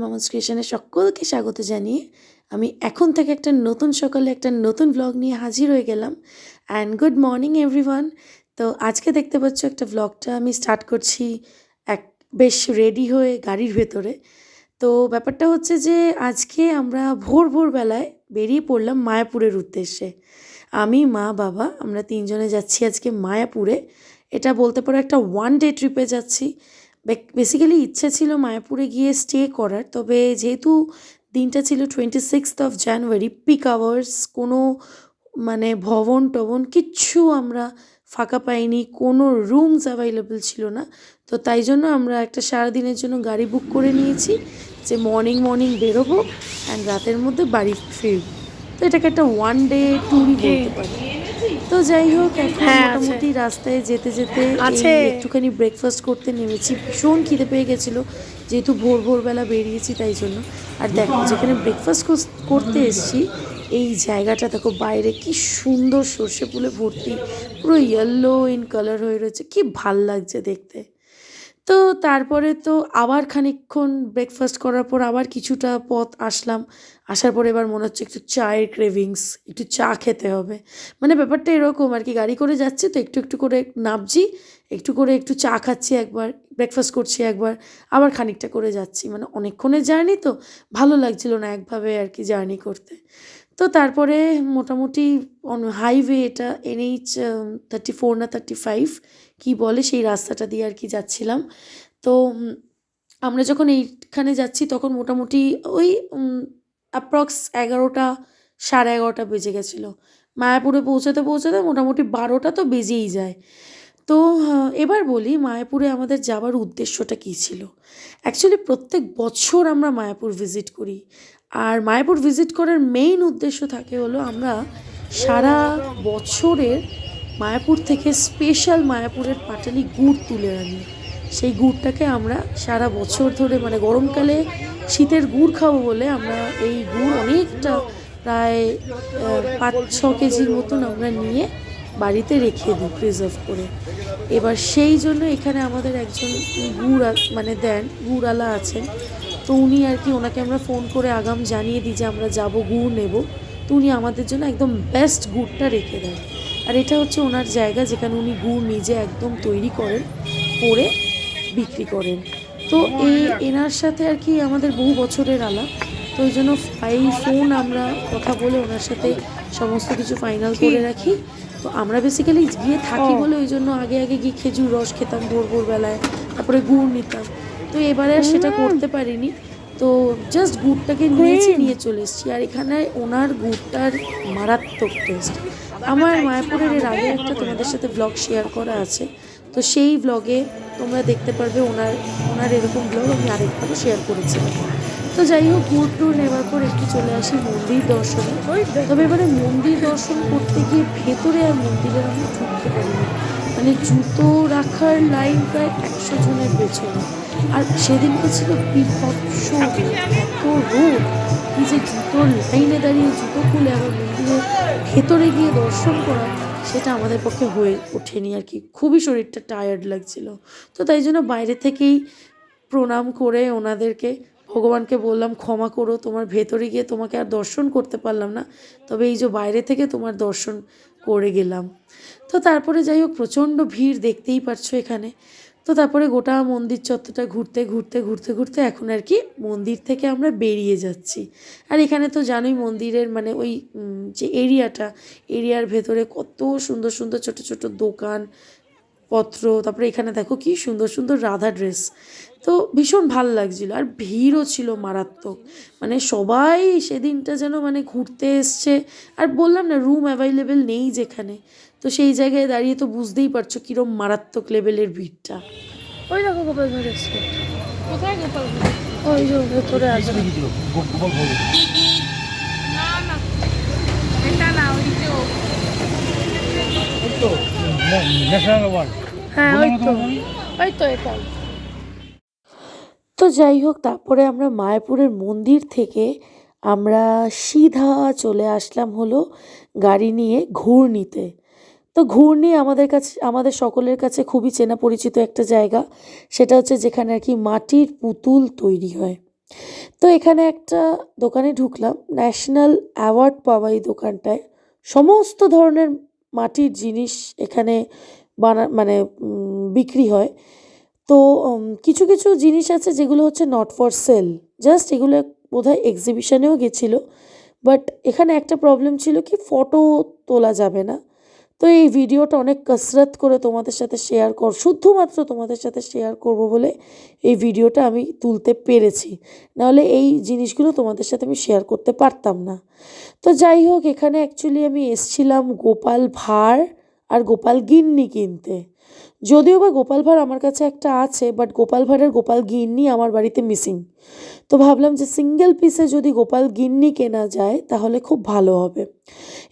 মামাস ক্রিয়েশনে সকলকে স্বাগত জানিয়ে আমি এখন থেকে একটা নতুন সকালে একটা নতুন ব্লগ নিয়ে হাজির হয়ে গেলাম। And good morning everyone. তো আজকে দেখতে পাচ্ছ একটা ব্লগটা আমি স্টার্ট করছি এক বেশ রেডি হয়ে গাড়ির ভেতরে। তো ব্যাপারটা হচ্ছে যে আজকে আমরা ভোরবেলায় বেরিয়ে পড়লাম মায়াপুরের উদ্দেশ্যে। আমি, মা, বাবা আমরা তিনজনে যাচ্ছি আজকে মায়াপুরে। এটা বলতে পারো একটা ওয়ান ডে ট্রিপে যাচ্ছি। বেসিক্যালি ইচ্ছে ছিল মায়াপুরে গিয়ে স্টে করার, তবে যেহেতু দিনটা ছিল 26th জানুয়ারি, পিক আওয়ার্স, কোনো মানে ভবন টবন কিচ্ছু আমরা ফাঁকা পাইনি, কোনো রুমস অ্যাভেলেবেল ছিল না। তো তাই জন্য আমরা একটা সারাদিনের জন্য গাড়ি বুক করে নিয়েছি যে মর্নিং বেরোবো অ্যান্ড রাতের মধ্যে বাড়ি ফিরব। তো এটাকে একটা ওয়ান ডে ট্যুরই বলতে পারি। তো যাই হোক, এখন মোটামুটি রাস্তায় যেতে একটুখানি ব্রেকফাস্ট করতে নেমেছি। ভীষণ খিদে পেয়ে গেছিলো যেহেতু ভোরবেলা বেরিয়েছি, তাই জন্য। আর দেখো যেখানে ব্রেকফাস্ট করতে এসেছি এই জায়গাটা দেখো, বাইরে কি সুন্দর সর্ষে ফুলে ভর্তি, পুরো ইয়েলো ইন কালার হয়ে রয়েছে, কি ভাল লাগছে দেখতে। তো তারপরে তো আবার খানিকক্ষণ ব্রেকফাস্ট করার পর আবার কিছুটা পথ আসার পরে এবার মনে হচ্ছে একটু চায়ের ক্রেভিংস, একটু চা খেতে হবে। মানে ব্যাপারটা এরকম আর কি, গাড়ি করে যাচ্ছি তো একটু করে নামছি, একটু চা খাচ্ছি একবার, ব্রেকফাস্ট করছি একবার, আবার খানিকটা করে যাচ্ছি। মানে অনেকক্ষণের জার্নি তো ভালো লাগছিল না একভাবে আর কি জার্নি করতে। তো তারপরে মোটামুটি হাইওয়ে, এটা NH 34 না 35 কি বলে, সেই রাস্তাটা দিয়ে আর কি যাচ্ছিলাম। তো আমরা যখন এইখানে যাচ্ছি তখন মোটামুটি ওই অ্যাপ্রক্স 11টা, সাড়ে 11টা বেজে গেছিলো। মায়াপুরে পৌঁছাতে মোটামুটি 12টা তো বেজেই যায়। তো এবার বলি মায়াপুরে আমাদের যাওয়ার উদ্দেশ্যটা কী ছিল। অ্যাকচুয়ালি প্রত্যেক বছর আমরা মায়াপুর ভিজিট করি, আর মায়াপুর ভিজিট করার মেইন উদ্দেশ্য থাকে হলো আমরা সারা বছরের মায়াপুর থেকে স্পেশাল মায়াপুরের পাটালি গুড় তুলে আনি। সেই গুড়টাকে আমরা সারা বছর ধরে, মানে গরমকালে শীতের গুড় খাবো বলে আমরা এই গুড় অনেকটা, প্রায় 5-6 কেজির মতন আমরা নিয়ে বাড়িতে রেখে দিই প্রিজার্ভ করে। এবার সেই জন্য এখানে আমাদের একজন গুড়ওয়ালা আছেন। তো উনি আর কি, ওনাকে আমরা ফোন করে আগাম জানিয়ে দিই যে আমরা যাব, গুড় নেব। তো উনি আমাদের জন্য একদম বেস্ট গুড়টা রেখে দেন। আর এটা হচ্ছে ওনার জায়গা যেখানে উনি গুড় নিজে একদম তৈরি করেন, করে বিক্রি করেন। তো এনার সাথে আর কি আমাদের বহু বছরের আলাপ। তো ওই জন্য ফোন আমরা কথা বলে ওনার সাথে সমস্ত কিছু ফাইনাল করে রাখি। তো আমরা বেসিক্যালি গিয়ে থাকি বলে ওই জন্য আগে গিয়ে খেজুর রস খেতাম ভোরবেলায়, তারপরে গুড় নিতাম। তো এবারে আর সেটা করতে পারিনি, তো জাস্ট গুড়টাকে নিয়ে চলে এসেছি। আর এখানে ওনার গুড়টার মারাত্মক টেস্ট। আমার মায়াপুরের এর আগে একটা তোমাদের সাথে ব্লগ শেয়ার করা আছে, তো সেই ব্লগে তোমরা দেখতে পারবে ওনার এরকম ব্লগ আমি আরেকবারও শেয়ার করেছিলাম। তো যাই হোক, গুড় টুর নেওয়ার পর একটু চলে আসি মন্দির দর্শনে। তবে এবারে মন্দির দর্শন করতে গিয়ে ভেতরে আর মন্দিরের আমি ঢুকতে পারিনি। মানে জুতো রাখার লাইন প্রায় 100 জনের পেছনে। আর সেদিনকে ছিল বিভৎস এত রোদ, কি যে জুতোর লাইনে দাঁড়িয়ে জুতো খুলে আবার মন্দিরের ভেতরে গিয়ে দর্শন করা, সেটা আমাদের পক্ষে হয়ে ওঠেনি আর কি। খুবই শরীরটা টায়ার্ড লাগছিল। তো তাই জন্য বাইরে থেকেই প্রণাম করে ওনাদেরকে, ভগবানকে বললাম ক্ষমা করো, তোমার ভেতরে গিয়ে তোমাকে আর দর্শন করতে পারলাম না, তবে এই যে বাইরে থেকে তোমার দর্শন করে গেলাম। তো তারপরে যাই হোক, প্রচণ্ড ভিড় দেখতেই পারছো এখানে। তো তারপরে গোটা মন্দির চত্বরটা ঘুরতে এখন আর কি মন্দির থেকে আমরা বেরিয়ে যাচ্ছি। আর এখানে তো জানোই মন্দিরের মানে ওই যে এরিয়ার ভেতরে কত সুন্দর ছোট দোকান পত্র। তারপরে এখানে দেখো কি সুন্দর রাধা ড্রেস। তো ভীষণ ভাল লাগছিল, আর ভিড়ও ছিল মারাত্মক। মানে সবাই সেদিনটা যেন মানে ঘুরতে এসছে। আর বললাম না, রুম অ্যাভেলেবেল নেই যেখানে, তো সেই জায়গায় দাঁড়িয়ে তো বুঝতেই পারছো কিরম মারাত্মক লেভেলের ভিড়টা। ওই দেখো গোপাল ভাঁড় এসছে। কোথায় গোপাল ভাঁড়? ওই যে ভেতরে আছে। হ্যাঁ ওই তো এটাই। তো যাই হোক, তারপরে আমরা মায়াপুরের মন্দির থেকে আমরা সিধা চলে আসলাম হলো গাড়ি নিয়ে ঘূর্ণিতে। তো ঘূর্ণি আমাদের সকলের কাছে খুবই চেনা পরিচিত একটা জায়গা। সেটা হচ্ছে যেখানে আর কি মাটির পুতুল তৈরি হয়। তো এখানে একটা দোকানে ঢুকলাম, ন্যাশনাল অ্যাওয়ার্ড পাওয়া এই দোকানটায় সমস্ত ধরনের মাটির জিনিস এখানে মানে বিক্রি হয়। তো কিছু কিছু জিনিস আছে যেগুলো হচ্ছে নট ফর সেল, জাস্ট এগুলো বোধহয় এক্সিবিশনেও গেছিলো। বাট এখানে একটা প্রবলেম ছিল কি, ফটো তোলা যাবে না। তো এই ভিডিওটা অনেক কসরত করে তোমাদের সাথে শুধুমাত্র তোমাদের সাথে শেয়ার করব বলে এই ভিডিওটা আমি তুলতে পেরেছি, নাহলে এই জিনিসগুলো তোমাদের সাথে আমি শেয়ার করতে পারতাম না। তো যাই হোক, এখানে অ্যাকচুয়ালি আমি এসছিলাম গোপাল ভাঁড় আর গোপাল গিন্নি কিনতে। যদিও বা গোপাল ভাঁড় আমার কাছে একটা আছে, বাট গোপাল ভাঁড়ের গোপাল গিন্নি আমার বাড়িতে মিসিং। তো ভাবলাম যে সিঙ্গেল পিসে যদি গোপাল গিন্নি কেনা যায় তাহলে খুব ভালো হবে।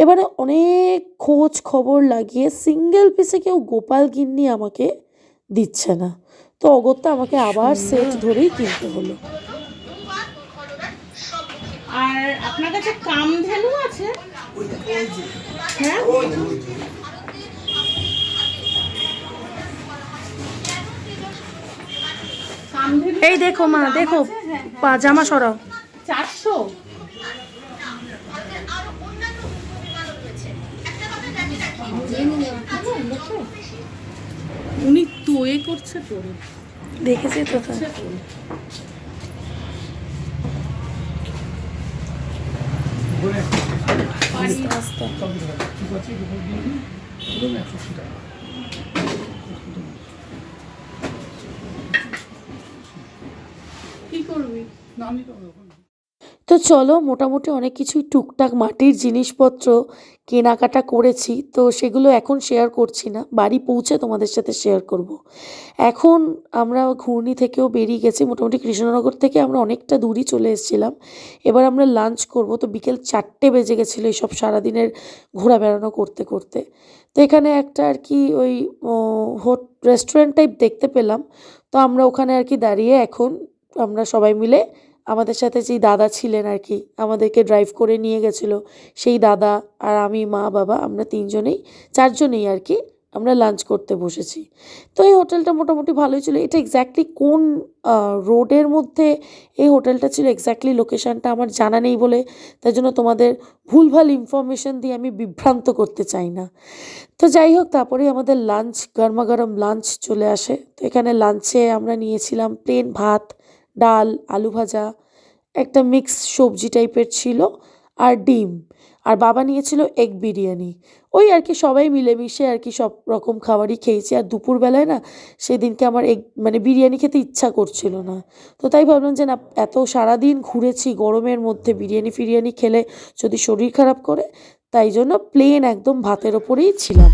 এবারে অনেক খোঁজ খবর লাগিয়ে সিঙ্গেল পিসে কেউ গোপাল গিন্নি আমাকে দিচ্ছে না। তো অগত্যা আমাকে আবার সেট ধরেই কিনতে হলো। আর আপনার কাছে কামধেনু আছে? হ্যাঁ, এই দেখো মা, দেখো জামা সরাও। 400। উনি তোয়ে করছে তো, দেখেছি তো। কি করবি? তো চলো, মোটামুটি অনেক কিছুই টুকটাক মাটির জিনিসপত্র কেনাকাটা করেছি। তো সেগুলো এখন শেয়ার করছি না, বাড়ি পৌঁছে তোমাদের সাথে শেয়ার করব। এখন আমরা ঘূর্ণি থেকেও বেরিয়ে গেছি, মোটামুটি কৃষ্ণনগর থেকে আমরা অনেকটা দূরই চলে এসেছিলাম। এবার আমরা লাঞ্চ করব। তো বিকেল 4টে বেজে গেছিলো এইসব সারাদিনের ঘোরা বেড়ানো করতে করতে। তো এখানে একটা আর কি ওই রেস্টুরেন্ট টাইপ দেখতে পেলাম। তো আমরা ওখানে আর কি দাঁড়িয়ে এখন আমরা সবাই মিলে, আমাদের সাথে যেই দাদা ছিলেন আর কি, আমাদেরকে ড্রাইভ করে নিয়ে গেছিলো, সেই দাদা আর আমি, মা, বাবা, আমরা চারজনেই আর কি আমরা লাঞ্চ করতে বসেছি। তো এই হোটেলটা মোটামুটি ভালোই ছিল। এটা এক্স্যাক্টলি কোন রোডের মধ্যে এই হোটেলটা ছিল, এক্স্যাক্টলি লোকেশানটা আমার জানা নেই বলে তাই জন্য তোমাদের ভুলভাল ইনফরমেশন দিয়ে আমি বিভ্রান্ত করতে চাই না। তো যাই হোক, তারপরে আমাদের লাঞ্চ, গরমাগরম লাঞ্চ চলে আসে। তো এখানে লাঞ্চে আমরা নিয়েছিলাম প্লেন ভাত, ডাল, আলু ভাজা, একটা মিক্স সবজি টাইপের ছিল, আর ডিম। আর বাবা নিয়েছিল এগ বিরিয়ানি। ওই আর কি সবাই মিলেমিশে আর কি সব রকম খাবারই খেয়েছি। আর দুপুরবেলায় না, সেদিনকে আমার বিরিয়ানি খেতে ইচ্ছা করছিল না। তো তাই ভাবলাম যে না, এত সারাদিন ঘুরেছি গরমের মধ্যে, বিরিয়ানি খেলে যদি শরীর খারাপ করে, তাই জন্য প্লেন একদম ভাতের ওপরেই ছিলাম।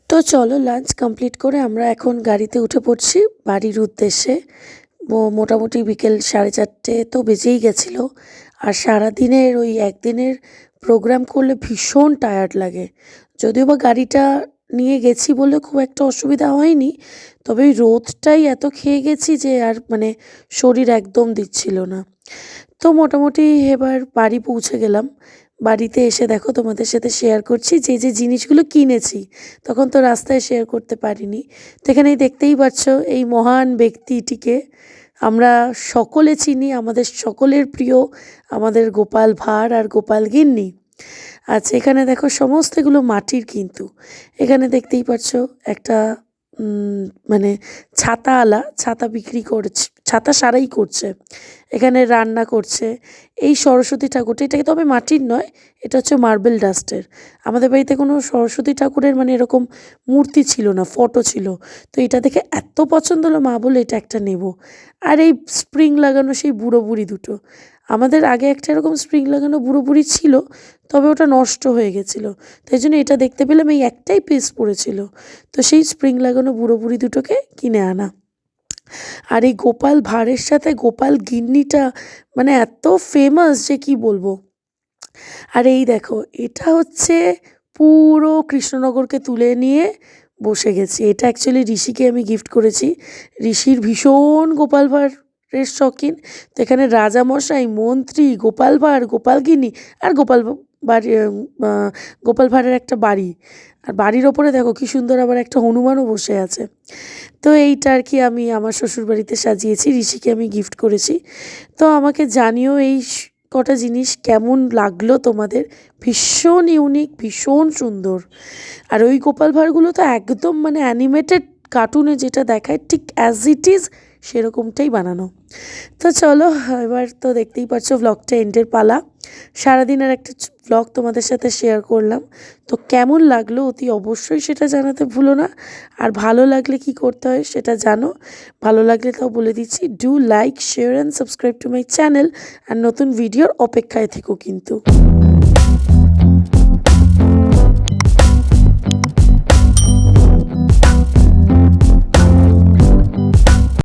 তো চলো, লাঞ্চ কমপ্লিট করে আমরা এখন গাড়িতে উঠে পড়ছি বাড়ির উদ্দেশ্যে। মোটামুটি বিকেল 4:30 তো বেজেই গেছিলো। আর সারাদিনের ওই একদিনের প্রোগ্রাম করলে ভীষণ টায়ার্ড লাগে। যদিও বা গাড়িটা নিয়ে গেছি বলে খুব একটা অসুবিধা হয়নি, তবে ওই রোদটাই এত খেয়ে গেছি যে আর শরীর একদম দিচ্ছিল না। তো মোটামুটি এবার বাড়ি পৌঁছে গেলাম। বাড়িতে এসে দেখো, তোমাদের সাথে শেয়ার করছি যে জিনিসগুলো কিনেছি, তখন তো রাস্তায় শেয়ার করতে পারিনি। তো এখানেই দেখতেই পাচ্ছ এই মহান ব্যক্তিটিকে আমরা সকলে চিনি, আমাদের সকলের প্রিয়, আমাদের গোপাল ভাঁড় আর গোপাল গিন্নি। আচ্ছা, এখানে দেখো সমস্ত এগুলো মাটির, কিন্তু এখানে দেখতেই পাচ্ছ একটা ছাতা বিক্রি ছাতা সারাই করছে, এখানে রান্না করছে। এই সরস্বতী ঠাকুরটা, এটাকে তবে মাটির নয়, এটা হচ্ছে মার্বেল ডাস্টের। আমাদের বাড়িতে কোনো সরস্বতী ঠাকুরের মানে এরকম মূর্তি ছিল না, ফটো ছিল। তো এটা দেখে এত পছন্দ হলো, মা বললো এটা একটা নেব। আর এই স্প্রিং লাগানো সেই বুড়ো বুড়ি দুটো, আমাদের আগে একটা এরকম স্প্রিং লাগানো বুড়ো বুড়ি ছিল, তবে ওটা নষ্ট হয়ে গেছিলো, তাই জন্য এটা দেখতে পেলাম, এই একটাই পিস পড়েছিল, তো সেই স্প্রিং লাগানো বুড়ো বুড়ি দুটোকে কিনে আনা। আর এই গোপাল ভাঁড়ের সাথে গোপাল গিন্নিটা মানে এত ফেমাস যে কি বলবো। আর এই দেখো, এটা হচ্ছে পুরো কৃষ্ণনগরকে তুলে নিয়ে বসে গেছি। এটা অ্যাকচুয়ালি ঋষিকে আমি গিফট করেছি। ঋষির ভীষণ গোপাল ভাঁড়ের শৌখিন। তো এখানে রাজামশাই, মন্ত্রী, গোপাল ভাঁড়, গোপালগিন্নি আর বাড়ি গোপাল ভাঁড়ের একটা বাড়ি। আর বাড়ির ওপরে দেখো কি সুন্দর আবার একটা হনুমানও বসে আছে। তো এইটা আর কি আমি আমার শ্বশুরবাড়িতে সাজিয়েছি, ঋষিকে আমি গিফট করেছি। তো আমাকে জানিও এই কটা জিনিস কেমন লাগলো তোমাদের। ভীষণ ইউনিক, ভীষণ সুন্দর। আর ওই গোপাল ভাঁড়গুলো তো একদম মানে অ্যানিমেটেড কার্টুনে যেটা দেখায় ঠিক অ্যাজ ইট ইজ সেরকমটাই বানানো। তো চলো, এবার তো দেখতেই পাচ্ছ ভ্লগটা এন্ডের পালা। সারাদিনের একটা ভ্লগ তোমাদের সাথে শেয়ার করলাম। তো কেমন লাগলো অতি অবশ্যই সেটা জানাতে ভুলো না। আর ভালো লাগলে কি করতে হয় সেটা জানো। ভালো লাগলে তাও বলে দিচ্ছি, do like, share and subscribe to my channel. আর নতুন ভিডিওর অপেক্ষায় থেকো কিন্তু।